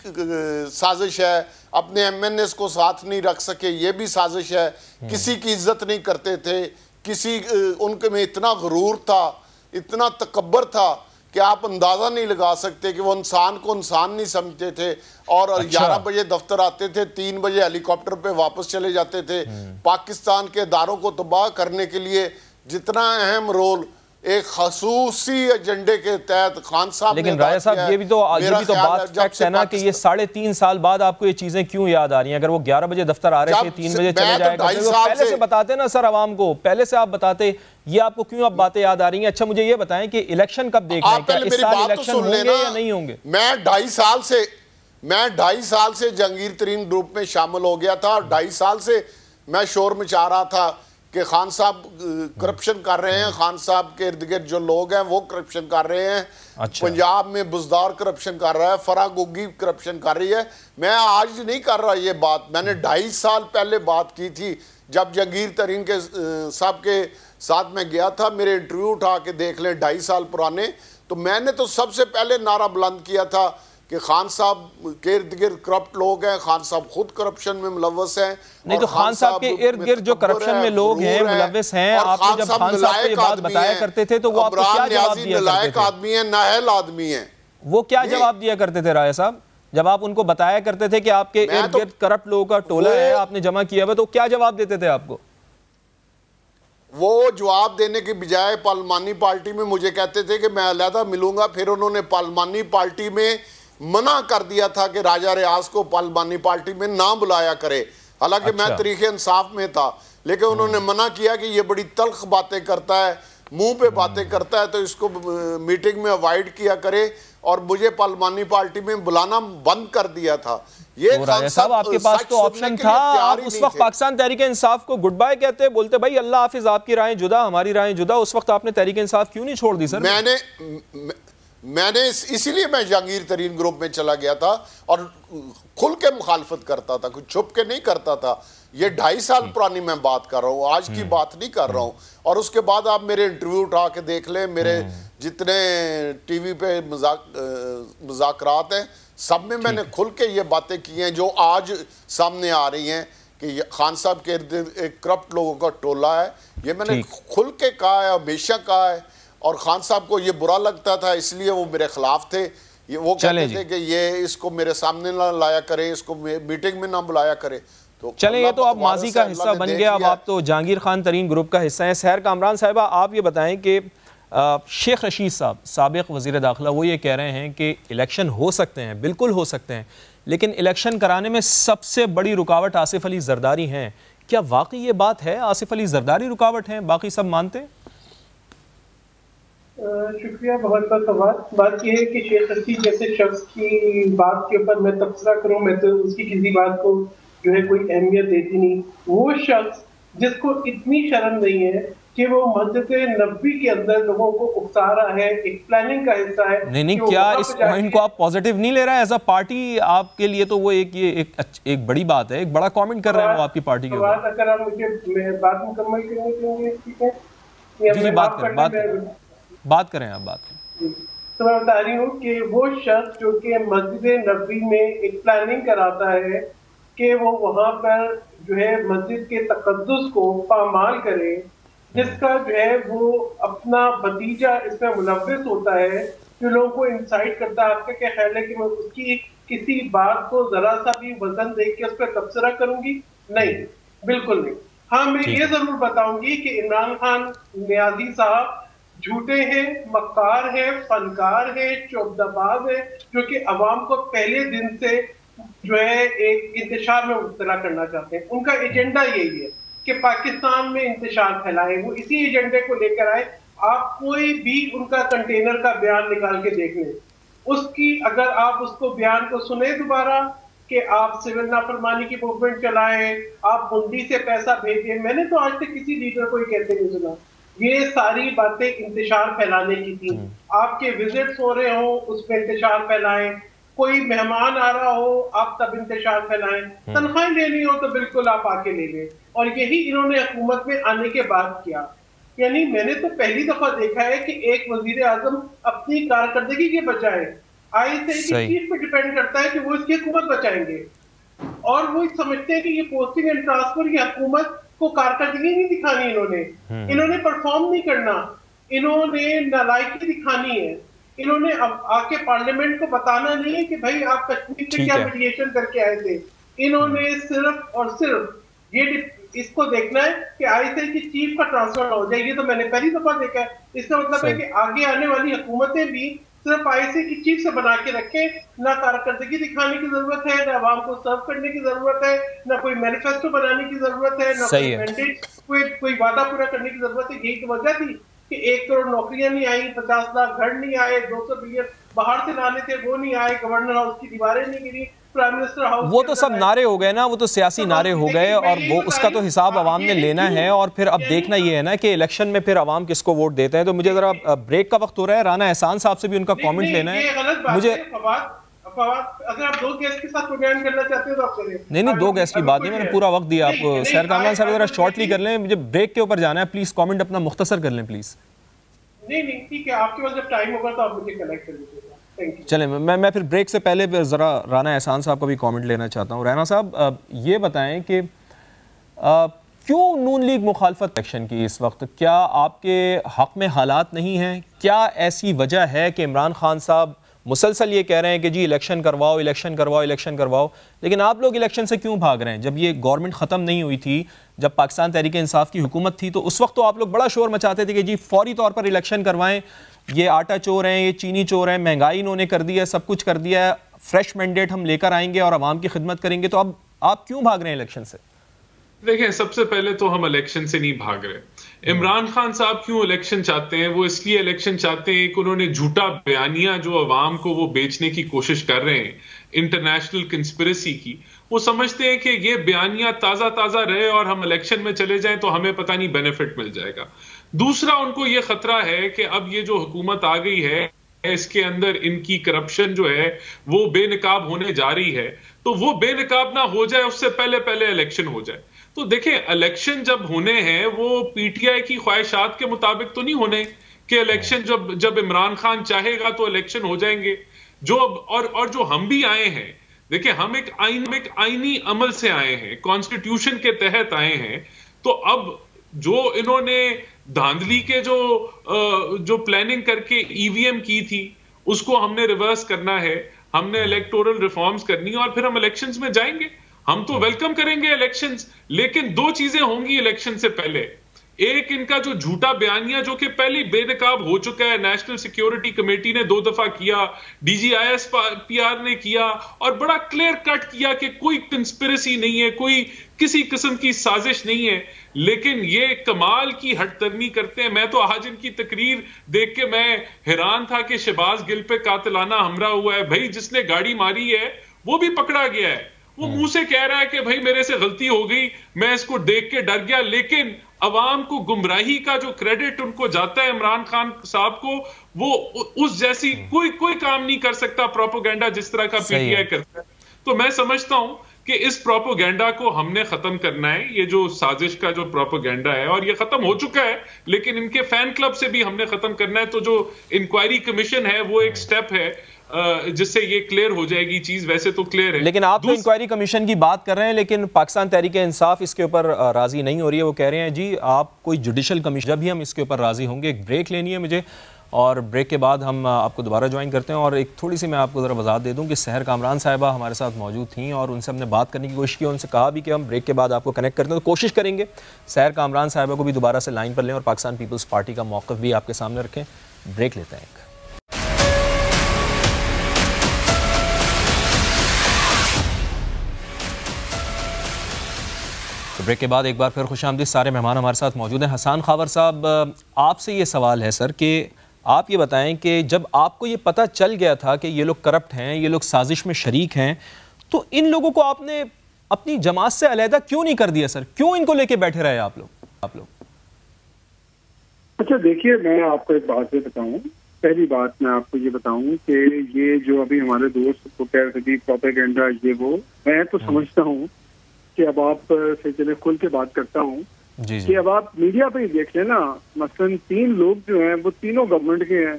साजिश है, अपने MNAs को साथ नहीं रख सके, ये भी साजिश है, किसी की इज्जत नहीं करते थे, किसी उनके में इतना गुरूर था, इतना तकब्बर था कि आप अंदाज़ा नहीं लगा सकते कि वो इंसान को इंसान नहीं समझते थे। और 11 बजे दफ्तर आते थे, 3 बजे हेलीकॉप्टर पे वापस चले जाते थे। पाकिस्तान के इदारों को तबाह करने के लिए जितना अहम रोल एक खसूसी एजेंडे के तहत खान साहब, लेकिन राजा साहब ये भी तो बात फैक्ट है ना कि ये 3.5 साल बाद आपको ये चीजें क्यों याद आ रही हैं? अगर वो 11 बजे दफ्तर आ रहे थे, 3 बजे चले जाएगा, तो पहले से बताते ना सर आवाम को, पहले से आप बताते, ये आपको क्यों अब बातें याद आ रही हैं? अच्छा मुझे ये बताएं कि इलेक्शन कब देख रहे हैं, क्या इस साल इलेक्शन होंगे या नहीं होंगे? मैं 2.5 साल से जहांगीर तरीन ग्रुप में शामिल हो गया था और 2.5 साल से मैं शोर मचा रहा था कि खान साहब करप्शन कर रहे हैं, खान साहब के इर्द गिर्द जो लोग हैं वो करप्शन कर रहे हैं। अच्छा। पंजाब में बुजदार करप्शन कर रहा है, फरा गोगी करप्शन कर रही है। मैं आज नहीं कर रहा ये बात, मैंने 2.5 साल पहले बात की थी जब जहांगीर तरीन के साहब के साथ में गया था। मेरे इंटरव्यू उठा के देख लें 2.5 साल पुराने, तो मैंने तो सबसे पहले नारा बुलंद किया था कि खान साहब के इर्द गिर्द करप्ट लोग हैं, खान साहब खुद करप्शन में मुलव्वस हैं। नहीं तो खान साहब के इर्द गिर्द जो करप्शन में लोग हैं, मुलव्वस हैं, आपने जब खान साहब को ये बात बताया करते थे तो वो आपको क्या जवाब दिया करते थे? आदमी है, नाअहल आदमी है। वो क्या जवाब दिया करते थे राय साहब जब आप उनको बताया करते थे कि आपके इर्द गिर्द करप्ट लोगों का टोला है, आपने जमा किया हुआ, तो क्या जवाब देते थे आपको? वो जवाब देने की बजाय पार्लिमानी पार्टी में मुझे कहते थे कि मैं अलहदा मिलूंगा। फिर उन्होंने पार्लिमानी पार्टी में मना कर दिया था कि राजा रियाज को पार्लिमानी पार्टी में ना बुलाया करे। हालांकि मैं तरीके इंसाफ में था, लेकिन उन्होंने मना किया कि ये बड़ी तल्ख बातें करता है, मुंह पे बातें करता है, तो इसको मीटिंग में अवॉइड किया करे, और मुझे पार्लिमानी पार्टी में बुलाना बंद कर दिया था। ये साहब आपके पास तो ऑप्शन था, आप उस वक्त पाकिस्तान तहरीक इंसाफ को गुड बाय कहते, बोलते भाई अल्लाह हाफिज, आपकी राय जुदा, हमारी राय जुदा। उस वक्त आपने तहरीक इंसाफ क्यों नहीं छोड़ दी सर? मैंने इसीलिए मैं जहांगीर तरीन ग्रुप में चला गया था और खुल के मुखालफत करता था, कुछ छुप के नहीं करता था। ये 2.5 साल पुरानी मैं बात कर रहा हूँ, आज की बात नहीं कर रहा हूँ। और उसके बाद आप मेरे इंटरव्यू उठा के देख लें, मेरे जितने टीवी पे मुज़ाकरात हैं सब में मैंने खुल के ये बातें की हैं जो आज सामने आ रही हैं कि खान साहब के इर्द एक करप्ट लोगों का टोला है। ये मैंने खुल के कहा है, हमेशा कहा है, और खान साहब को ये बुरा लगता था, इसलिए वो मेरे खिलाफ थे। ये वो कहते थे कि ये इसको मेरे सामने ना लाया करे, इसको मीटिंग में ना बुलाया करे। तो चले, ये तो आप माजी का हिस्सा बन गया, अब आप तो जहांगीर खान तरीन ग्रुप का हिस्सा हैं। सहर कामरान साहिबा, आप ये बताएं कि शेख रशीद साहब साबिक वज़ीर दाखिला वो ये कह रहे हैं कि इलेक्शन हो सकते हैं, बिल्कुल हो सकते हैं, लेकिन इलेक्शन कराने में सबसे बड़ी रुकावट आसिफ अली जरदारी हैं। क्या वाकई ये बात है, आसिफ अली जरदारी रुकावट हैं, बाकी सब मानते हैं? शुक्रिया, बहुत बहुत सवाल। बात यह है कि शेख रशीद जैसे शख्स की बात के ऊपर मैं तबसरा करूं, मैं तो उसकी किसी बात को जो है कोई अहमियत देती नहीं। वो शख्स जिसको इतनी शर्म नहीं है कि वो मस्जिद नबवी के अंदर लोगों को उकसा रहा है, एक प्लानिंग का हिस्सा है। नहीं, क्या इस पॉइंट को आप पॉजिटिव नहीं ले रहा है एज अ पार्टी? आपके लिए तो वो एक बड़ी बात है, एक बड़ा कमेंट कर रहे हैं वो आपकी पार्टी के ऊपर। अगर आप मुझे बात मुकम्मल करने देंगे, ठीक है? जी, बात करें आप बात करें। तो मैं बता रही हूँ कि वो शख्स जो कि मस्जिद नबवी में एक प्लानिंग कराता है कि वो वहां पर जो है मस्जिद के तकद्दुस को पामाल करे, जिसका जो है वो अपना भतीजा इसमें मुलव्विस होता है, जो लोगों को इंसाइट करता है। आपका क्या ख्याल है कि मैं उसकी किसी बात को जरा सा भी वजन देख के उस पर तबसरा करूंगी? नहीं, बिल्कुल नहीं। हाँ, मैं ये जरूर बताऊंगी कि इमरान खान नियाजी साहब झूठे हैं, मक्कार हैं, फनकार हैं, चौबदाबाज है, जो कि अवाम को पहले दिन से जो है एक इंतशार में मुब्तला करना चाहते हैं। उनका एजेंडा यही है कि पाकिस्तान में इंतशार फैलाए, वो इसी एजेंडे को लेकर आए। आप कोई भी उनका कंटेनर का बयान निकाल के देख लें, उसकी अगर आप उसको बयान को सुने दोबारा कि आप सिविल नाफरमानी की मूवमेंट चलाएं, आप हुंडी से पैसा भेजें, मैंने तो आज तक किसी लीडर को ही कहते नहीं सुना। ये सारी बातें इंतशार फैलाने की थी। आपके विजिट्स हो रहे हो उसमें इंतशार फैलाएं, कोई मेहमान आ रहा हो आप तब इंतशार फैलाएं, तनख्वाह लेनी हो तो बिल्कुल आप आके ले लें। और यही इन्होंने हुकूमत में आने के बाद किया। यानी मैंने तो पहली दफा देखा है कि एक वजीर आजम अपनी कारकर्दगी के बजाय आईएसआई की चीफ पे डिपेंड करता है कि वो इसकी हुकूमत बचाएंगे, और वो समझते हैं कि ये पोस्टिंग एंड ट्रांसफर की हुकूमत को कारकर्दगी नहीं दिखानी, इन्होंने परफॉर्म नहीं करना, इन्होंने नालायकी दिखानी है। इन्होंने अब आके पार्लियामेंट को बताना नहीं है कि भाई आप कश्मीर से क्या मीडिएशन करके आए थे। इन्होंने सिर्फ और सिर्फ ये इसको देखना है कि आईएसआई की चीफ का ट्रांसफर हो जाए। ये तो मैंने पहली दफा देखा है। इसका मतलब है कि आगे आने वाली हुकूमतें भी सिर्फ आईएसआई की चीफ से बना के रखें, ना कारकर्दगी दिखाने की जरूरत है, ना आवाम को सर्व करने की जरूरत है, ना कोई मैनिफेस्टो बनाने की जरूरत है, ना कोई मैंडेट, कोई वादा पूरा करने की जरूरत है। यही तो वजह थी कि 1 करोड़ नौकरियां नहीं आई, 50 लाख घर नहीं आए, 200 बिलियन बाहर से लाने थे वो नहीं आए, गवर्नर हाउस की दीवारें नहीं गिरी, प्राइम मिनिस्टर हाउस, वो तो सब नारे हो गए ना, वो तो सियासी नारे हो गए, और वो उसका तो हिसाब आवाम ने लेना है। और फिर अब देखना ये है ना कि इलेक्शन में फिर आवाम किसको वोट देते हैं। तो मुझे जरा ब्रेक का वक्त हो रहा है, राना एहसान साहब से भी उनका कमेंट लेना है मुझे। अगर आप 2 गेस्ट के साथ प्रोग्राम करना चाहते हो तो आप करें। नहीं, 2 गेस्ट की बात नहीं, मैंने पूरा वक्त दिया आपको। सैर कामरान साहब जरा शॉर्टली कर लें, मुझे ब्रेक के ऊपर जाना है, प्लीज कमेंट अपना मुख्तसर कर लें प्लीज। नहीं, ठीक है, आपके पास जब टाइम होगा तो आप मुझे कनेक्ट कर लीजिएगा। चलें, मैं फिर ब्रेक से पहले ज़रा राना एहसान साहब का भी कमेंट लेना चाहता हूँ। राना साहब, ये बताएं कि क्यों नून लीग मुखालफत एक्शन की इस वक्त? क्या आपके हक़ में हालात नहीं हैं? क्या ऐसी वजह है कि इमरान खान साहब मुसलसल ये कह रहे हैं कि जी इलेक्शन करवाओ, इलेक्शन करवाओ, इलेक्शन करवाओ, लेकिन आप लोग इलेक्शन से क्यों भाग रहे हैं? जब ये गवर्नमेंट ख़त्म नहीं हुई थी, जब पाकिस्तान तहरीक इंसाफ की हुकूमत थी, तो उस वक्त तो आप लोग बड़ा शोर मचाते थे कि जी फौरी तौर पर इलेक्शन करवाएं, ये आटा चोर हैं, ये चीनी चोर हैं, महंगाई इन्होंने कर दी है, सब कुछ कर दिया है, फ्रेश मैंडेट हम लेकर आएंगे और आवाम की खिदमत करेंगे। तो अब आप क्यों भाग रहे हैं इलेक्शन से? देखें, सबसे पहले तो हम इलेक्शन से नहीं भाग रहे। इमरान खान साहब क्यों इलेक्शन चाहते हैं? वो इसलिए इलेक्शन चाहते हैं कि उन्होंने झूठा बयानिया जो अवाम को वो बेचने की कोशिश कर रहे हैं, इंटरनेशनल कंस्पिरेसी की, वो समझते हैं कि ये बयानिया ताजा ताजा रहे और हम इलेक्शन में चले जाएं तो हमें पता नहीं बेनिफिट मिल जाएगा। दूसरा, उनको ये खतरा है कि अब ये जो हुकूमत आ गई है इसके अंदर इनकी करप्शन जो है वो बेनकाब होने जा रही है, तो वो बेनकाब ना हो जाए उससे पहले पहले इलेक्शन हो जाए। तो देखें, इलेक्शन जब होने हैं वो पीटीआई की ख्वाहिशात के मुताबिक तो नहीं होने कि इलेक्शन जब इमरान खान चाहेगा तो इलेक्शन हो जाएंगे। जो और जो हम भी आए हैं, देखिए, हम एक आईनी अमल से आए हैं, कॉन्स्टिट्यूशन के तहत आए हैं। तो अब जो इन्होंने धांधली के जो प्लानिंग करके ईवीएम की थी, उसको हमने रिवर्स करना है, हमने इलेक्टोरल रिफॉर्म्स करनी है और फिर हम इलेक्शंस में जाएंगे। हम तो वेलकम करेंगे इलेक्शंस, लेकिन दो चीजें होंगी इलेक्शन से पहले। एक, इनका जो झूठा बयानिया जो कि पहले बेनकाब हो चुका है, नेशनल सिक्योरिटी कमेटी ने 2 दफा किया, DGIS-PR ने किया और बड़ा क्लियर कट किया कि कोई कंस्पिरेसी नहीं है, कोई किसी किस्म की साजिश नहीं है। लेकिन ये कमाल की हटतरनी करते हैं। मैं तो आज इनकी तकरीर देख के मैं हैरान था कि शहबाज गिल पे कातिलाना हमला हुआ है। भाई, जिसने गाड़ी मारी है वो भी पकड़ा गया है, वो मुंह से कह रहा है कि भाई मेरे से गलती हो गई, मैं इसको देख के डर गया। लेकिन अवाम को गुमराही का जो क्रेडिट उनको जाता है इमरान खान साहब को, वो उस जैसी कोई काम नहीं कर सकता प्रोपेगेंडा जिस तरह का पीटीआई करता है। तो मैं समझता हूं कि इस प्रोपेगेंडा को हमने खत्म करना है, ये जो साजिश का जो प्रोपेगेंडा है, और ये खत्म हो चुका है, लेकिन इनके फैन क्लब से भी हमने खत्म करना है। तो जो इंक्वायरी कमीशन है वो एक स्टेप है जिससे ये क्लियर हो जाएगी चीज। वैसे तो क्लियर है, लेकिन आप तो इंक्वायरी कमीशन की बात कर रहे हैं, लेकिन पाकिस्तान तहरीक इंसाफ इसके ऊपर राजी नहीं हो रही है। वो कह रहे हैं जी आप कोई जुडिशल कमीशन, जब भी हम इसके ऊपर राजी होंगे। एक ब्रेक लेनी है मुझे और ब्रेक के बाद हम आपको दोबारा ज्वाइन करते हैं। और एक थोड़ी सी मैं आपको ज़रा वजाहत दे दूं कि सहर कामरान साहिबा हमारे साथ मौजूद थी और उनसे हमने बात करने की कोशिश की, उनसे कहा भी कि हम ब्रेक के बाद आपको कनेक्ट करते हैं। तो कोशिश करेंगे सहर कामरान साहिबा को भी दोबारा से लाइन पर लें और पाकिस्तान पीपल्स पार्टी का मौक़िफ़ भी आपके सामने रखें। ब्रेक लेते हैं। तो ब्रेक के बाद एक बार फिर खुशामदीद। सारे मेहमान हमारे साथ मौजूद हैं। हसन खावर साहब, आपसे ये सवाल है सर कि आप ये बताएं कि जब आपको ये पता चल गया था कि ये लोग करप्ट हैं, ये लोग साजिश में शरीक हैं, तो इन लोगों को आपने अपनी जमात से अलहदा क्यों नहीं कर दिया सर? क्यों इनको लेके बैठे रहे आप लोग? अच्छा देखिए, मैं आपको एक बात बताऊं। पहली बात मैं आपको ये बताऊं कि ये जो अभी हमारे दोस्त को कह रहे थे प्रोपेगेंडा ये वो, मैं तो समझता हूँ कि अब आप से चले खुल के बात करता हूँ कि अब आप मीडिया पे ही देख लेना, मसलन 3 लोग जो हैं वो तीनों गवर्नमेंट के हैं,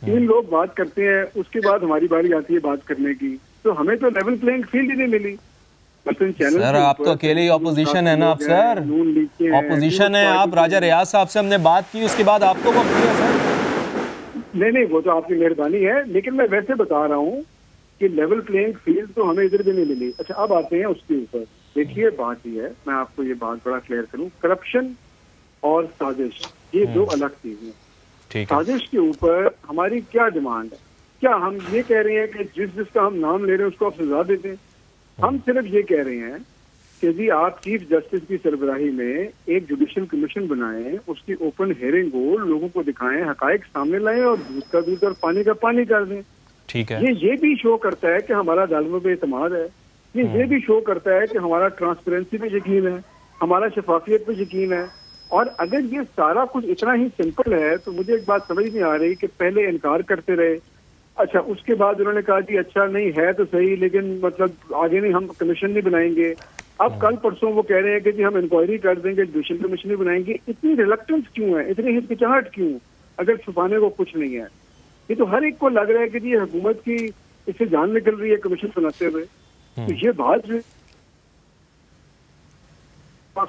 3 लोग बात करते हैं, उसके बाद हमारी बारी आती है बात करने की, तो हमें तो लेवल प्लेइंग फील्ड ही नहीं मिली। मसलन चैनल सर आप तो अकेले ही ऑपोजिशन है ना, आप सर ऑपोजिशन है आप। राजा रियाज साहब से हमने बात की, उसके बाद आपको वक्त दिया सर। नहीं वो तो आपकी मेहरबानी है, लेकिन मैं वैसे बता रहा हूँ कि लेवल प्लेइंग फील्ड तो हमें इधर भी नहीं मिली। अच्छा अब आते हैं उसके ऊपर। देखिए बात ये है, मैं आपको ये बात बड़ा क्लियर करूं, करप्शन और साजिश ये 2 अलग चीजें हैं। साजिश के ऊपर हमारी क्या डिमांड है? क्या हम ये कह रहे हैं कि जिसका हम नाम ले रहे हैं उसको आप सजा देते हैं? हम सिर्फ ये कह रहे हैं कि जी आप चीफ जस्टिस की सरबराही में एक जुडिशल कमीशन बनाएं, उसकी ओपन हेयरिंग हो, लोगों को दिखाएं, हकायक सामने लाएं और दूध का दूध और पानी का पानी कर दें। ठीक है। ये भी शो करता है कि हमारा अदालतों पे एतमाद है। ये भी शो करता है कि हमारा ट्रांसपेरेंसी पे यकीन है, हमारा शफाफियत पे यकीन है। और अगर ये सारा कुछ इतना ही सिंपल है तो मुझे एक बात समझ नहीं आ रही कि पहले इनकार करते रहे, अच्छा उसके बाद उन्होंने कहा कि अच्छा नहीं है तो सही, लेकिन मतलब आगे नहीं, हम कमीशन नहीं बनाएंगे। अब कल परसों वो कह रहे हैं कि जी हम इंक्वायरी कर देंगे, जुडिशल कमीशन नहीं बनाएंगे। इतनी रिलक्टेंस क्यों है, इतनी हिचकिचाहट क्यों, अगर छुपाने को कुछ नहीं है? ये तो हर एक को लग रहा है कि जी हुकूमत की इससे जान निकल रही है कमीशन बनाते हुए। तो ये बात जो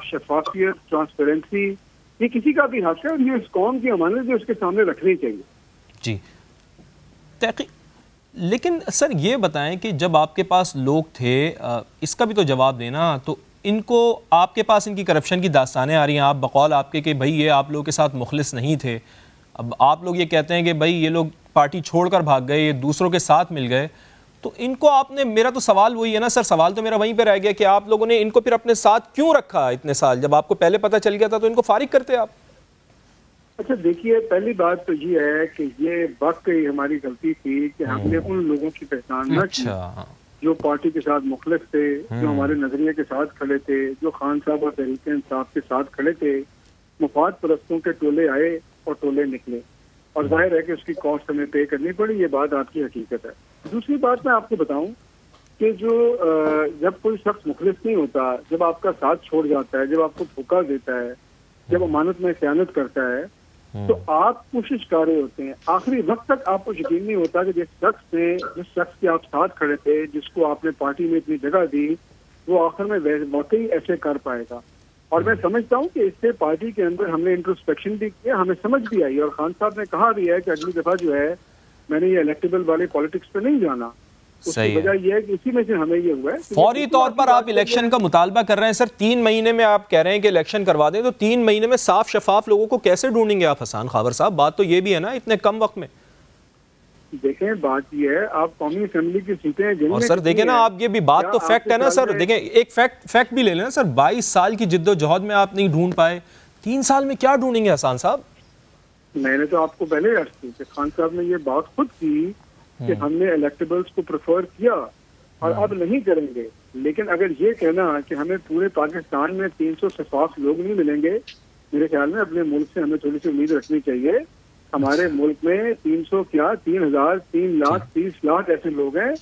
शफाफियत, ट्रांसपेरेंसी, ये किसी का भी हक है और ये इस कौम की अमानत है, उसके सामने रखनी चाहिए जी। लेकिन सर ये बताएं कि जब आपके पास लोग थे, इसका भी तो जवाब देना, तो इनको आपके पास इनकी करप्शन की दास्तानें आ रही हैं, आप बकौल आपके कि भाई ये आप लोगों के साथ मुखलिस नहीं थे। अब आप लोग ये कहते हैं कि भाई ये लोग पार्टी छोड़कर भाग गए, ये दूसरों के साथ मिल गए। तो इनको आपने, मेरा तो सवाल वही है ना सर, सवाल तो मेरा वहीं पे रह गया कि आप लोगों ने इनको फिर अपने साथ क्यों रखा इतने साल? जब आपको पहले पता चल गया था तो इनको फारिग करते आप। अच्छा देखिए, पहली बात तो ये है कि ये वाकई हमारी गलती थी कि हमने उन लोगों की पहचान न की जो पार्टी के साथ मुखलिफ थे, जो हमारे नजरिए के साथ खड़े थे, जो खान साहब और तहरीक इंसाफ के साथ खड़े थे। मुफाद परस्तों के टोले आए और टोले निकले, और जाहिर है कि उसकी कॉस्ट हमें पे करनी पड़ी, ये बात आपकी हकीकत है। दूसरी बात मैं आपको बताऊं कि जो जब कोई शख्स मुखलिस नहीं होता, जब आपका साथ छोड़ जाता है, जब आपको धोखा देता है, जब अमानत में खयानत करता है, तो आप कोशिश कर रहे होते हैं, आखिरी वक्त तक आपको यकीन नहीं होता कि जिस शख्स के आप साथ खड़े थे, जिसको आपने पार्टी में इतनी जगह दी, वो आखिर में वाकई ऐसे कर पाएगा। और मैं समझता हूँ कि इससे पार्टी के अंदर हमने इंट्रोस्पेक्शन भी किया, हमें समझ भी आई, और खान साहब ने कहा भी है कि अगली दफा जो है मैंने ये इलेक्टेबल वाले पॉलिटिक्स पे नहीं जाना। उसकी वजह यह है कि इसी में से हमें ये हुआ है। फौरी तौर पर आप इलेक्शन का मुतालबा कर रहे हैं सर, 3 महीने में आप कह रहे हैं कि इलेक्शन करवा दें, तो 3 महीने में साफ शफाफ लोगों को कैसे ढूंढेंगे आप हसन खावर साहब? बात तो ये भी है ना, इतने कम वक्त में। देखें, बात ये है, आप कौमी असेंबली की सीटें, और सर देखें ना, आप ये भी बात तो फैक्ट है ना सर, देखें एक फैक्ट भी ले लेना सर, 22 साल की जिद्दोजहद में आप नहीं ढूंढ पाए, 3 साल में क्या ढूंढेंगे हसन साहब? मैंने तो आपको पहले अर्ज की कि खान साहब ने ये बात खुद की कि हमने इलेक्टेबल्स को प्रेफर किया और अब नहीं करेंगे। लेकिन अगर ये कहना कि हमें पूरे पाकिस्तान में 300 शफाफ लोग नहीं मिलेंगे, मेरे ख्याल में अपने मुल्क से हमें थोड़ी सी उम्मीद रखनी चाहिए। हमारे मुल्क में 300 क्या 3000, 3 लाख, 30 लाख ऐसे लोग हैं।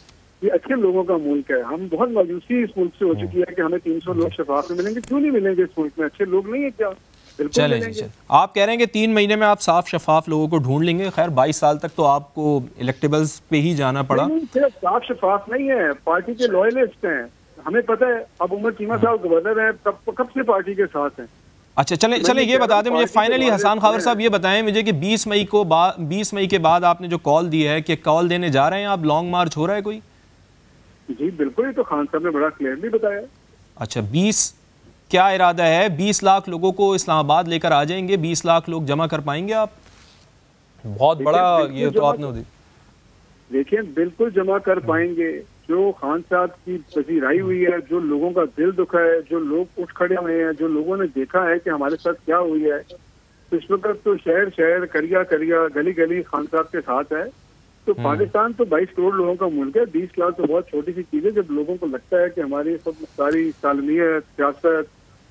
ये अच्छे लोगों का मुल्क है। हम बहुत मायूसी इस मुल्क से हो चुकी है कि हमें 300 लोग शफाफ में मिलेंगे। क्यों नहीं मिलेंगे? इस मुल्क में अच्छे लोग नहीं है क्या? चले जी, आप कह रहे हैं कि 3 महीने में आप साफ शफाफ लोगों को ढूंढ लेंगे। खैर 22 साल तक तो आपको इलेक्टेबल्स पे ही जाना पड़ा। सिर्फ साफ शफाफ नहीं है, पार्टी के लॉयलिस्ट हैं, हमें पता है। अब उमर चीमा साहब गवर्नर हैं, कब से पार्टी के साथ हैं। अच्छा चले ये बता दें मुझे फाइनली हसन खावर साहब, ये बताएं मुझे कि 20 मई के बाद आपने जो कॉल दी है कि कॉल देने जा रहे हैं आप, लॉन्ग मार्च हो रहा है कोई? जी बिल्कुल, ये तो खान साहब ने बड़ा क्लियरली बताया। अच्छा, 20 क्या इरादा है? 20 लाख लोगों को इस्लामाबाद लेकर आ जाएंगे? 20 लाख लोग जमा कर पाएंगे आप? बहुत बड़ा ये तो आपने देखिए, बिल्कुल जमा कर पाएंगे। जो खान साहब की पजीराई हुई है, जो लोगों का दिल दुखा है, जो लोग उठ खड़े हुए हैं, जो लोगों ने देखा है कि हमारे साथ क्या हुई है, तो इस वक्त तो शहर शहर, करिया करिया, गली गली खान साहब के साथ है। तो पाकिस्तान तो 22 करोड़ लोगों का मुल्क है। 20 लाख तो बहुत छोटी सी चीज है। जब लोगों को लगता है कि हमारी सब सारी सालमियत, सियासत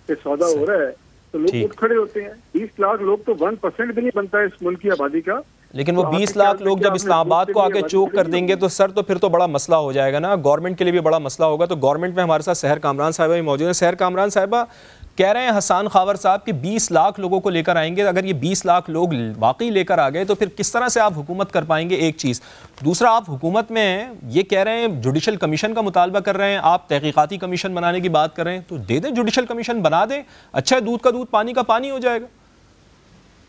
से सौदा हो रहा है, तो लोग उठ खड़े होते हैं। 20 लाख लोग तो 1% भी नहीं बनता है इस मुल्क की आबादी का। लेकिन वो 20 लाख लोग जब इस्लामाबाद को आके चोक कर देंगे तो सर, तो फिर तो बड़ा मसला हो जाएगा ना, गवर्नमेंट के लिए भी बड़ा मसला होगा। तो गवर्नमेंट में हमारे साथ सहर कामरान साहिबा भी मौजूद है। सहर कामरान साहिबा कह रहे हैं हसन खावर साहब कि 20 लाख लोगों को लेकर आएंगे। अगर ये 20 लाख लोग वाकई लेकर आ गए तो फिर किस तरह से आप हुकूमत कर पाएंगे? एक चीज़। दूसरा, आप हुकूमत में ये कह रहे हैं जुडिशल कमीशन का मुतालबा कर रहे हैं, आप तहकीकाती कमीशन बनाने की बात कर रहे हैं, तो दे दें, जुडिशल कमीशन बना दें। अच्छा है, दूध का दूध पानी का पानी हो जाएगा।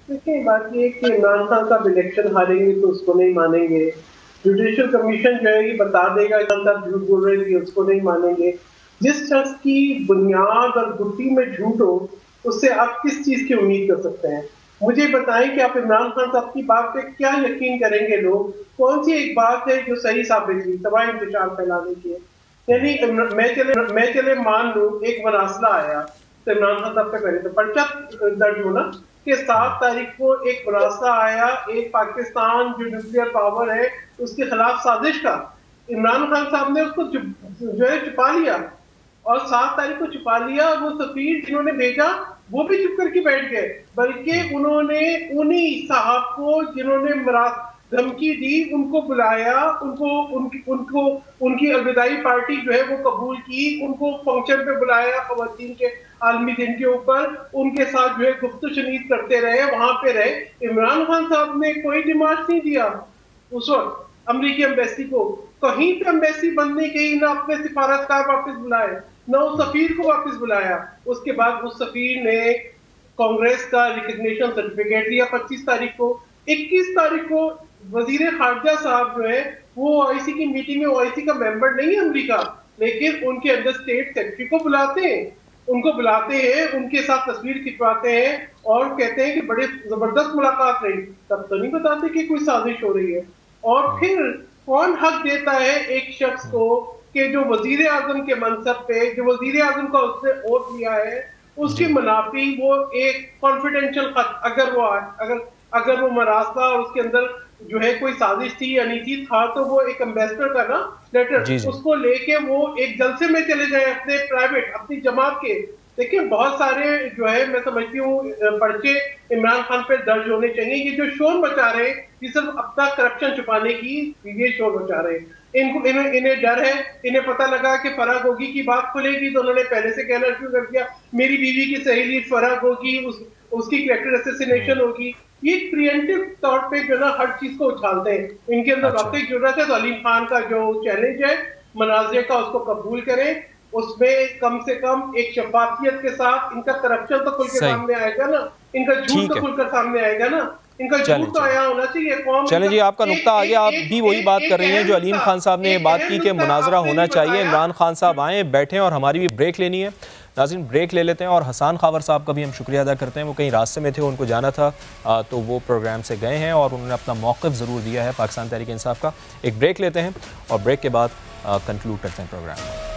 देखिए, बात ये कि इमरान खान साहब इलेक्शन हारेंगे तो उसको नहीं मानेंगे। जुडिशल कमीशन जो है ये बता देगा इमरान साहब झूठ बोल रहे थे, उसको नहीं मानेंगे। जिस शख्स की बुनियाद और गुत्ती में झूठ हो, उससे आप किस चीज की उम्मीद कर सकते हैं? मुझे बताएं कि आप इमरान खान साहब की बात पे क्या यकीन करेंगे लोग? कौन सी एक बात है जो सही साबित हुई तबाह इंतजार फैलाने की? यानी मैं चले मान लूं एक मरासला आया तो इमरान खान साहब पे पहले तो पर्चा दर्ज होना कि 7 तारीख को एक मरासला आया, एक पाकिस्तान जो न्यूक्लियर पावर है उसके खिलाफ साजिश का। इमरान खान साहब ने उसको जो है छुपा लिया, और 7 तारीख को छुपा लिया। वो सफीर जिन्होंने भेजा वो भी चुप करके बैठ गए, बल्कि उन्होंने उन्हीं साहब को जिन्होंने धमकी दी उनको बुलाया, उनकी अलविदाई पार्टी जो है वो कबूल की, उनको फंक्शन पे बुलाया ख़वातीन के आलमी दिन के ऊपर, उनके साथ जो है गुफ्तगू शनीद करते रहे, वहां पे रहे। इमरान खान साहब ने कोई डिमांड नहीं दिया उस वक्त अमेरिकी एम्बेसी को, कहीं पे एम्बेसी बंद नहीं की, ना अपने सिफारतकार वापस बुलाए, ना उस सफीर को वापस बुलाया। उसके बाद उस सफीर ने कांग्रेस का रिकग्निशन सर्टिफिकेट लिया 25 तारीख को। 21 तारीख को वजीर खारजा साहब जो है वो ओआईसी की मीटिंग में, ओआईसी का मेंबर नहीं है अमेरिका, लेकिन उनके अंदर स्टेट सेक्रेटरी को बुलाते हैं, उनके साथ तस्वीर खिंचवाते हैं और कहते हैं कि बड़े जबरदस्त मुलाकात रही। तब तो नहीं बताते कि कोई साजिश हो रही है। और फिर कौन हक देता है एक शख्स को कि जो वजीर आजम के मनसब पे, जो वजीर आजम का उसने वोट लिया है, उसके मुनाफी वो एक कॉन्फिडेंशियल खत, अगर वो मरासला और उसके अंदर जो है कोई साजिश थी या नहीं थी, था तो वो एक एम्बेसडर का ना लेटर, उसको लेके वो एक जलसे में चले जाए अपने प्राइवेट, अपनी जमात के। देखिए, बहुत सारे जो है मैं समझती हूँ पर्चे इमरान खान पे दर्ज होने चाहिए। ये जो शोर मचा रहे हैं ये सिर्फ अपना करप्शन छुपाने की ये शोर मचा रहे हैं। इन्हें डर है, इन्हें पता लगा कि फराह गोगी की बात खुलेगी तो उन्होंने पहले से कहना शुरू कर दिया मेरी बीवी की सहेली फराह गोगी, उसकी कैरेक्टर असैसिनेशन होगी। ये प्रिएंटिव तौर पे जो ना हर चीज को उछालते हैं। इनके अंदर वक्त की जरूरत है तो अलीम खान का जो चैलेंज है मनाज़े का, उसको कबूल करें। उसमें कम से कम एक शफाफियत के साथ इनका करप्शन तो खुलकर सामने आएगा ना, इनका झूठ तो खुलकर सामने आएगा ना, इनका झूठ तो आया होना चाहिए। चलें जी, आपका नुक्ता आ गया। आप भी वही बात कर रही हैं जो अलीम खान साहब ने ये बात की कि मुनाजरा होना चाहिए। इमरान खान साहब आए, बैठें, और हमारी भी ब्रेक लेनी है। नाज़रीन, ब्रेक ले लेते हैं। और हसान खावर साहब का भी हम शुक्रिया अदा करते हैं। वो कहीं रास्ते में थे, उनको जाना था तो वो प्रोग्राम से गए हैं और उन्होंने अपना मौक़िफ़ ज़रूर दिया है पाकिस्तान तहरीक इंसाफ का। एक ब्रेक लेते हैं और ब्रेक के बाद कंक्लूड करते हैं प्रोग्राम।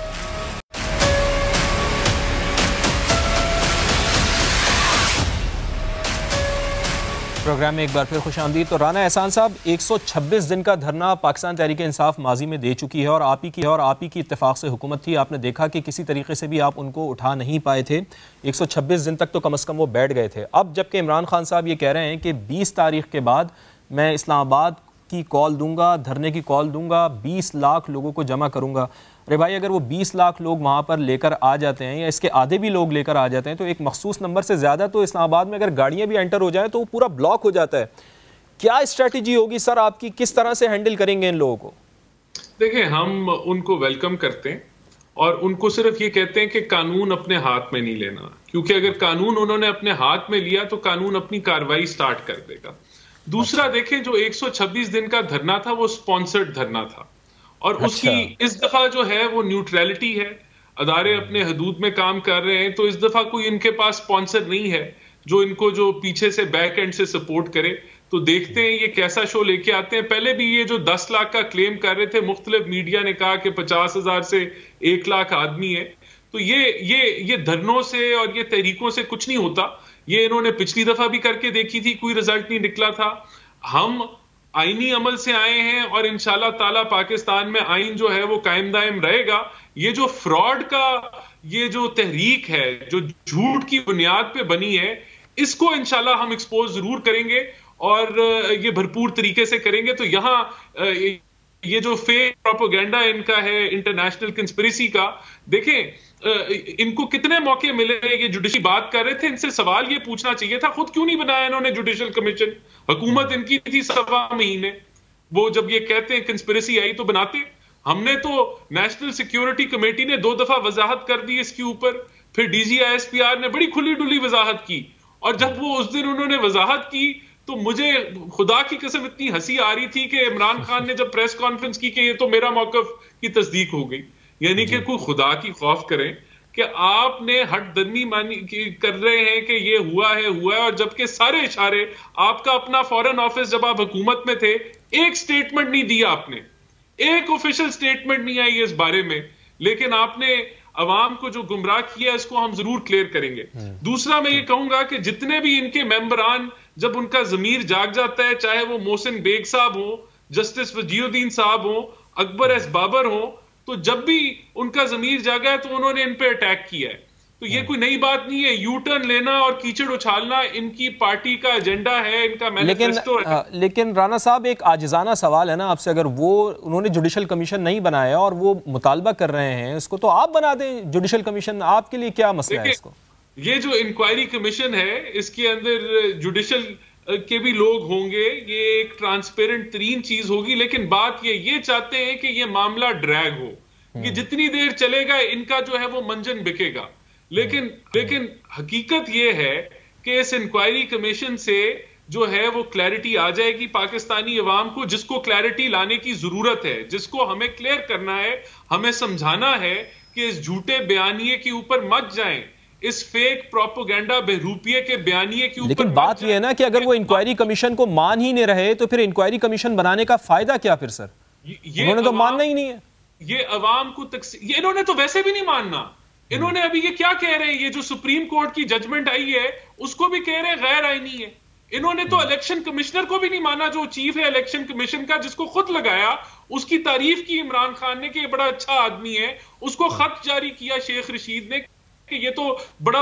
प्रोग्राम में एक बार फिर खुशामदीद। तो राना एहसान साहब, 126 दिन का धरना पाकिस्तान तहरीक इंसाफ माजी में दे चुकी है और आप ही की इत्तेफाक से हुकूमत थी। आपने देखा कि किसी तरीके से भी आप उनको उठा नहीं पाए थे। 126 दिन तक तो कम से कम वो बैठ गए थे। अब जबकि इमरान खान साहब ये कह रहे हैं कि 20 तारीख के बाद मैं इस्लामाबाद की कॉल दूंगा, धरने की कॉल दूंगा, 20 लाख लोगों को जमा करूंगा। अरे भाई, अगर वो 20 लाख लोग वहाँ पर लेकर आ जाते हैं या इसके आधे भी लोग लेकर आ जाते हैं तो एक मखसूस नंबर से ज़्यादा तो इस्लामाबाद में अगर गाड़ियाँ भी एंटर हो जाएं तो वो पूरा ब्लॉक हो जाता है। क्या स्ट्रेटजी होगी सर आपकी, किस तरह से हैंडल करेंगे इन लोगों को? देखिए, हम उनको वेलकम करते हैं और उनको सिर्फ ये कहते हैं कि कानून अपने हाथ में नहीं लेना, क्योंकि अगर कानून उन्होंने अपने हाथ में लिया तो कानून अपनी कार्रवाई स्टार्ट कर देगा। दूसरा, देखें, जो 126 दिन का धरना था वो स्पॉन्सर्ड धरना था और उसकी इस दफा जो है वो न्यूट्रलिटी है। अदारे अपने हदूद में काम कर रहे हैं, तो इस दफा कोई इनके पास स्पॉन्सर नहीं है जो इनको जो पीछे से बैक एंड से सपोर्ट करे। तो देखते हैं ये कैसा शो लेके आते हैं। पहले भी ये जो 10 लाख का क्लेम कर रहे थे, मुख्तलिफ मीडिया ने कहा कि 50,000 से 1 लाख आदमी है। तो ये धरनों से और ये तहरीकों से कुछ नहीं होता। ये इन्होंने पिछली दफा भी करके देखी थी, कोई रिजल्ट नहीं निकला था। हम आईनी अमल से आए हैं और इंशाल्लाह ताला पाकिस्तान में आइन जो है वो कायम दायम रहेगा। ये जो फ्रॉड का ये जो तहरीक है, जो झूठ की बुनियाद पे बनी है, इसको इंशाल्लाह हम एक्सपोज जरूर करेंगे और ये भरपूर तरीके से करेंगे। तो यहाँ ये जो फेक प्रोपेगेंडा इनका है, इंटरनेशनल कंस्पिरेसी का, देखें इनको कितने मौके मिले। ये जुडिशरी बात कर रहे थे, इनसे सवाल ये पूछना चाहिए था, खुद क्यों नहीं बनाया इन्होंने जुडिशल कमीशन? हुकूमत इनकी थी 1.25 महीने, वो जब ये कहते हैं कंस्पिरेसी आई तो बनाते। हमने तो नेशनल सिक्योरिटी कमेटी ने 2 दफा वजाहत कर दी इसके ऊपर, फिर DGISPR ने बड़ी खुली डुली वजाहत की और जब वो उस दिन उन्होंने वजाहत की तो मुझे खुदा की कसम इतनी हंसी आ रही थी कि इमरान खान ने जब प्रेस कॉन्फ्रेंस की कि ये तो मेरा मौकफ की तस्दीक हो गई। यानी कि कोई खुदा की खौफ करें कि आपने हट दर्मी कर रहे हैं कि ये हुआ है और जबकि सारे इशारे आपका अपना फॉरेन ऑफिस जब आप हुकूमत में थे, एक स्टेटमेंट नहीं दिया आपने, एक ऑफिशियल स्टेटमेंट नहीं आई इस बारे में, लेकिन आपने अवाम को जो गुमराह किया इसको हम जरूर क्लियर करेंगे। दूसरा, मैं ये कहूंगा कि जितने भी इनके मेंबरान जब उनका जमीर जाग जाता है, चाहे वो मोहसिन बेग साहब हो, जस्टिस वजीउद्दीन साहब हो, अकबर एस बाबर हो, तो जब भी उनका जमीर जागा है तो उन्होंने इन पे अटैक किया है। तो ये कोई नई बात नहीं है। यू टर्न लेना और कीचड़ उछालना इनकी पार्टी का एजेंडा है, इनका मैनिफेस्टो है। लेकिन राना साहब, एक आजिजाना सवाल है ना आपसे, अगर वो उन्होंने जुडिशल कमीशन नहीं बनाया और वो मुतालबा कर रहे हैं इसको, तो आप बना दें जुडिशल कमीशन। आपके लिए क्या मसला है इसको? ये जो इंक्वायरी कमीशन है, इसके अंदर जुडिशल के भी लोग होंगे, ये एक ट्रांसपेरेंट तरीन चीज होगी, लेकिन बात ये चाहते हैं कि ये मामला ड्रैग हो, कि जितनी देर चलेगा इनका जो है वो मंजन बिकेगा। लेकिन हकीकत ये है कि इस इंक्वायरी कमीशन से जो है वो क्लैरिटी आ जाएगी पाकिस्तानी अवाम को, जिसको क्लैरिटी लाने की जरूरत है, जिसको हमें क्लियर करना है, हमें समझाना है कि इस झूठे बयानिए के ऊपर मत जाएं, इस फेक प्रोपेगेंडा बहरूपिये के बयानिए के ऊपर। लेकिन बात यह है ना कि अगर वो इंक्वायरी कमीशन को मान ही नहीं रहे तो फिर इंक्वायरी कमीशन बनाने का फायदा क्या फिर सर? उन्होंने तो मानना ही नहीं है। ये अवाम को ये इन्होंने तो वैसे भी नहीं मानना। इन्होंने अभी ये क्या कह रहे हैं, ये जो सुप्रीम कोर्ट की जजमेंट आई है उसको भी कह रहे हैं गैर आईनी है। इन्होंने तो इलेक्शन कमिश्नर को भी नहीं माना, जो चीफ है इलेक्शन कमीशन का, जिसको खुद लगाया, उसकी तारीफ की इमरान खान ने कि ये बड़ा अच्छा आदमी है। उसको खत जारी किया शेख रशीद ने कि ये तो बड़ा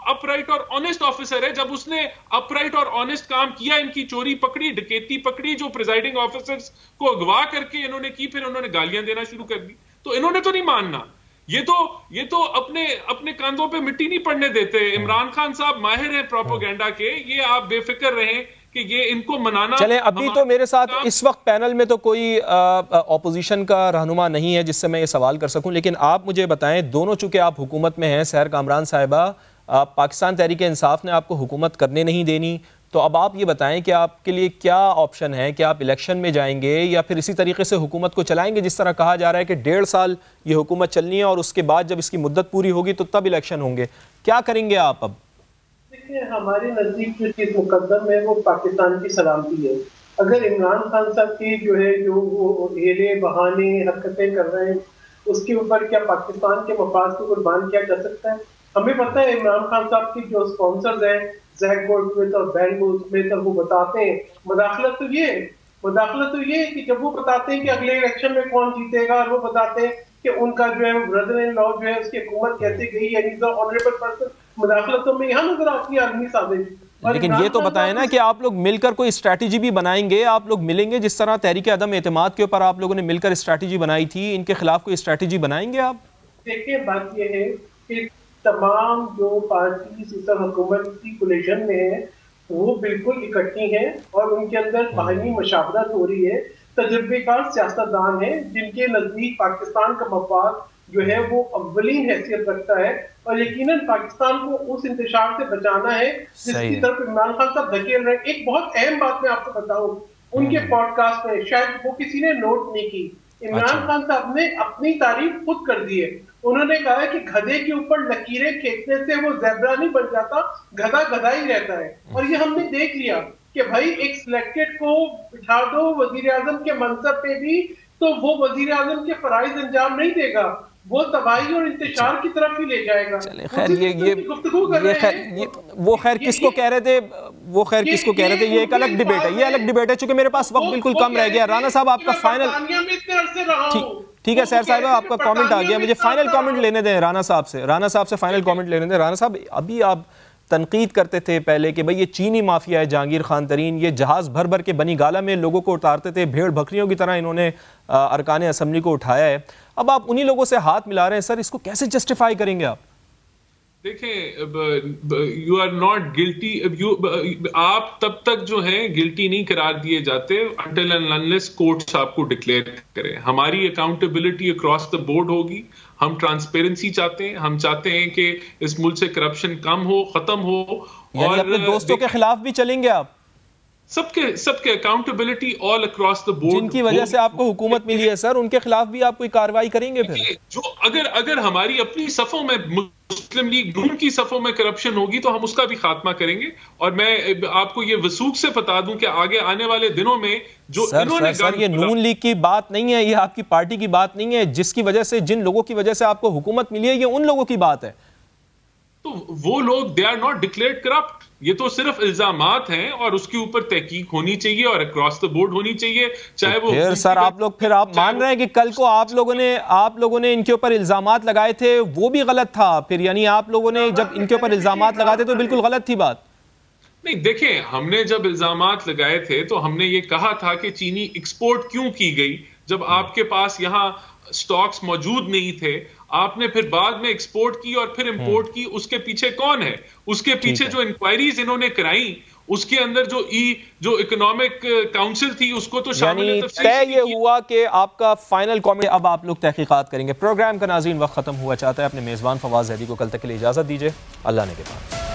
अपराइट और ऑनेस्ट ऑफिसर है। जब उसने अपराइट और ऑनेस्ट काम किया, इनकी चोरी पकड़ी, डकैती पकड़ी, जो प्रिजाइडिंग ऑफिसर्स को अगवा करके इन्होंने की, फिर उन्होंने गालियां देना शुरू कर दी। तो इन्होंने तो नहीं मानना। ये तो अपने कंधों पे मिट्टी नहीं पड़ने देते। इमरान खान साहब माहिर हैं प्रोपेगेंडा के, ये आप बेफिक्र रहें कि ये इनको मनाना। चले, अभी तो मेरे साथ इस वक्त पैनल में तो कोई ऑपोजिशन का रहनुमा नहीं है जिससे मैं ये सवाल कर सकूं, लेकिन आप मुझे बताएं, दोनों चूंकि आप हुकूमत में हैं, सहर कामरान साहिबा, पाकिस्तान तहरीक इंसाफ ने आपको हुकूमत करने नहीं देनी, तो अब आप ये बताएं कि आपके लिए क्या ऑप्शन है, कि आप इलेक्शन में जाएंगे या फिर इसी तरीके से हुकूमत को चलाएंगे जिस तरह कहा जा रहा है कि 1.5 साल ये हुकूमत चलनी है और उसके बाद जब इसकी मुद्दत पूरी होगी तो तब इलेक्शन होंगे, क्या करेंगे आप अब? देखिए, हमारे नजदीक जो चीज मुकद्दम है वो पाकिस्तान की सलामती है। अगर इमरान खान साहब की जो वो हेले बहाने हरकतें कर रहे हैं, उसके ऊपर क्या पाकिस्तान के मफाद को कुर्बान किया जा सकता है? हमें पता है इमरान खान साहब की जो स्पॉन्सर्स हैं, जैक गोल्डस्मिथ और बैन गोल्डस्मिथ, वो बताते हैं मुदाखलत तो ये कि जब वो बताते हैं कि अगले इलेक्शन में कौन जीतेगा, और वो बताते हैं कि उनका जो है ब्रदर इन लॉ जो है उसकी हुकूमत कैसे गई, यानी द ऑनरेबल पर्सन, मुदाखलत तो में यहाँ नजर आती है आदमी साजिश। लेकिन ये तो बताएं ना कि आप लोग मिलकर कोई स्ट्रैटेजी भी बनाएंगे, आप लोग मिलेंगे, जिस तरह तहरीक अदम एतमाद के ऊपर आप लोगों ने मिलकर स्ट्रैटेजी बनाई थी, इनके खिलाफ कोई स्ट्रैटेजी बनाएंगे आप? देखिए, बात यह है कि तमाम जो पार्टी इस हुकूमत की कोलिशन में है वो बिल्कुल इकट्ठी हैं और उनके अंदर बाहमी मशावरत हो रही है। तजुर्बेकार सियासतदान है जिनके नजदीक पाकिस्तान का मफाद जो है वो अव्वलीन हैसियत रखता है, और यकीनन पाकिस्तान को उस इंतशार से बचाना है जिसकी तरफ इमरान खान साहब धकेल रहे हैं। एक बहुत अहम बात मैं आपको बताऊं, उनके पॉडकास्ट में शायद वो किसी ने नोट नहीं की, इमरान खान साहब ने अपनी तारीफ खुद कर दी है। उन्होंने कहा है कि गधे के ऊपर लकीरें खींचने से वो ज़ेब्रा नहीं बन जाता, गधा गधा ही रहता है। और ये हमने देख लिया कि भाई एक सिलेक्टेड को बिठा दो वजीर आजम के मनसब पे भी, तो वो वजीर आजम के फराइज अंजाम नहीं देगा, वो तबाही और इंतशार की तरफ ही ले जाएगा। चले खैर, वो खैर किसको कह रहे थे, वो खैर किसको कह रहे थे, ये एक अलग डिबेट है, ये अलग डिबेट है। चूंकि मेरे पास वक्त बिल्कुल कम रह गया, राना साहब आपका फाइनल, ठीक है सैर साहब आपका कमेंट आ गया, मुझे फाइनल कमेंट लेने दें राना साहब से फाइनल कमेंट लेने दें। राना साहब, अभी आप तनकीद करते थे पहले कि भाई ये चीनी माफिया है जहांगीर खान तरीन, ये जहाज़ भर भर के बनी गाला में लोगों को उतारते थे, भेड़ बकरियों की तरह इन्होंने अरकान असम्बली को उठाया है, अब आप उन्हीं लोगों से हाथ मिला रहे हैं। सर, इसको कैसे जस्टिफाई करेंगे आप? देखें, यू आर नॉट गिल्टी, आप तब तक जो है गिल्टी नहीं करार दिए जाते अनटिल एंड अनलेस कोर्ट्स आपको डिक्लेयर करें। हमारी अकाउंटेबिलिटी अक्रॉस द बोर्ड होगी, हम ट्रांसपेरेंसी चाहते हैं, हम चाहते हैं कि इस मुल्क से करप्शन कम हो, खत्म हो, और अपने दोस्तों के खिलाफ भी चलेंगे आप? सबके accountability all across the board, जिनकी वजह से आपको हुकूमत मिली है सर, उनके खिलाफ भी आप कोई कार्रवाई करेंगे? फिर जो अगर हमारी अपनी सफों में, मुस्लिम लीग नून की सफों में करप्शन होगी तो हम उसका भी खात्मा करेंगे। और मैं आपको ये वसूख से बता दूं कि आगे आने वाले दिनों में जो इन्होंने सर, ये नून लीग की बात नहीं है, ये आपकी पार्टी की बात नहीं है, जिसकी वजह से, जिन लोगों की वजह से आपको हुकूमत मिली है, ये उन लोगों की बात है। तो वो लोग they are not declared corrupt, ये तो सिर्फ इल्जामात हैं और उसके ऊपर तहकीक होनी चाहिए और अक्रॉस द बोर्ड होनी चाहिए। चाहे वो फिर सर आप लोग, फिर आप मान रहे हैं कि कल को आप लोगों ने इनके ऊपर इल्जामात लगाए थे, वो भी गलत था फिर? यानी आप लोगों ने जब इनके ऊपर इल्जामात लगाते तो बिल्कुल गलत थी बात? नहीं, देखें, हमने जब इल्जामात लगाए थे तो हमने ये कहा था कि चीनी एक्सपोर्ट क्यों की गई जब आपके पास यहाँ स्टॉक्स मौजूद नहीं थे, आपने फिर बाद में एक्सपोर्ट की और फिर इंपोर्ट की, उसके पीछे कौन है? उसके पीछे जो इंक्वायरीज इन्होंने कराई, उसके अंदर जो इकोनॉमिक काउंसिल थी उसको तो शामिल तय ये हुआ कि आपका फाइनल कमेंट, अब आप लोग तहकीकात करेंगे। प्रोग्राम का नाज़रीन वक्त खत्म हुआ चाहता है, अपने मेज़बान फवाद ज़ैदी को कल तक के लिए इजाज़त दीजिए, अल्लाह ने के बाद।